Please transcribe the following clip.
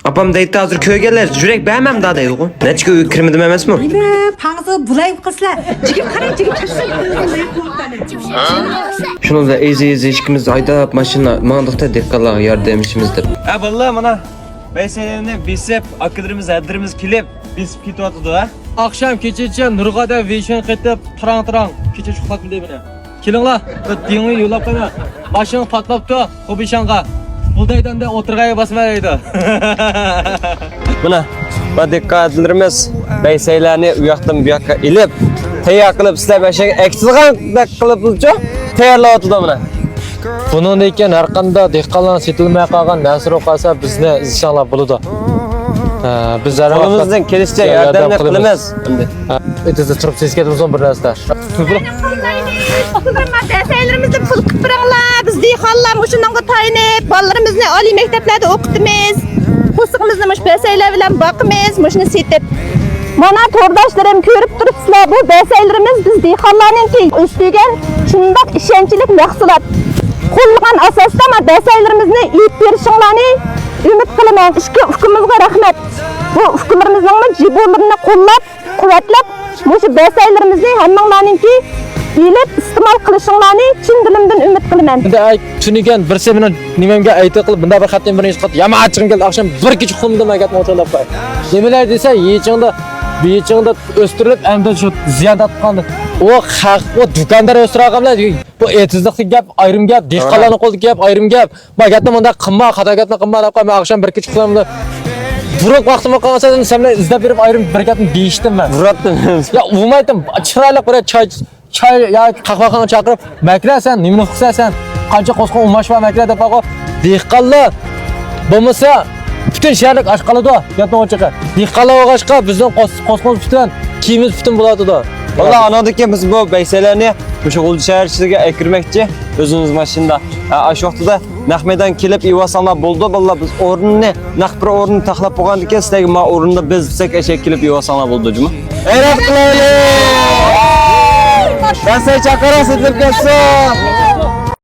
Apam deydi hazır köye gelir. Jürek beğenmem daha deydi o. Ne çıkıyor kirmedim emez mi? Aynen pansı bulayıp kızlar. Cigim karay cigim taşsın. Şunu da ezi işkimiz ayda maşına mandıkta dekkalağa yardım işimizdir. Ha vallahi mana Veysel'ine bisep akıdırımız adırımız kilip bisip kit atıdı ha. Akşam keçeçe Nurgada Veyşen qetib tarang kecha chuqlab bildimini. Kelinglar, bir dengni yo'llab qo'yma. Mashina patlabdi, Qobishanqa. Buldaydan o'tirg'ay basmaydi. Mana bu diqqatlarimiz Veysel'ni u yoqdan bu yoqqa ilib, tayyor qilib sizlar bashaga eksilgandek qilibchi, tayyorlayotdi mana. Bunun ekan har qanday dehqonlar setilmay qolgan nasr qolsa bizni inshaalloh bo'ladi. Biz qo'limizdan kelishicha yordam qilamiz. Endi turib seskatimiz bir narsa. Derslerimizni pul qilib biringlar. Biz dehqonlar mushunga tayinib, bolalarimizni oliy maktablarda o'qitamiz. Qo'sig'imizni mush besaylar bilan boqamiz, mushuni setib. Mana to'rdoshlarim ko'rib turibsizlar, bu besaylarimiz biz dehqonlarninki o'stigan shundoq ishonchlik mahsulot. Qo'llangan asosda ma besaylarimizni ilib berishinglarni umid qilaman. Ishki hukumimizga rahmat. Bu hukumatimizning jibollarini qo'llab, quvvatlab, mushu besaylarimizni hammanglarninki ilib iste'mol qilishinglarni chin dilimdan umid qilaman. Endi tunigan bir semini nimamga aytib qilib, bunda bir xatdan birinchi qat yamachim keldi, akşam bir kecha xumdim agat o'tirlab qo'y. Nimalar desa, yechingda o'stirilib, endi shu ziyon tatqandi. O haq, o do'kondar o'stirganlar, bu etizlikli gap, ayrim gap, dehqonlarning qo'lidagi gap, ayrim gap. Magatda bunda qimma, xatogatni qimma deb qo'yma, akşam bir kecha xumdim. Buruq vaqtimga qolsa, senlar izlab berib ayrim bir gapni deyishdim men. Buratdim. Ya, umumaydim, chiroyli bir choy ya qahvaxona chaqirib, "Makrasan, nimani qilsasan? Qancha qo'sqon umashma makra" deb qo'y. Dehqonlar bo'lmasa butun shaharlik ash qoladi, gapni ochiqqa. Dehqonlar og'ashqa bizning qo'sqon butun, kiyimiz butun bo'ladi-da. Vallahi anadaki biz bu beyselerni o'sha G'ulji shahar ichiga akirmoqchi o'zimiz mashinada. Ash vaqtida Nahmedan kelib ivasanlar bo'ldi. Vallahi biz o'rnini, naq bir o'rni taxlab qo'ygandik, sizlarga ma o'rnida biz eshak kelib ivasanlar bo'ldi, juma. Hayrat qilaylik! Ben seni çakara sıdırkasın.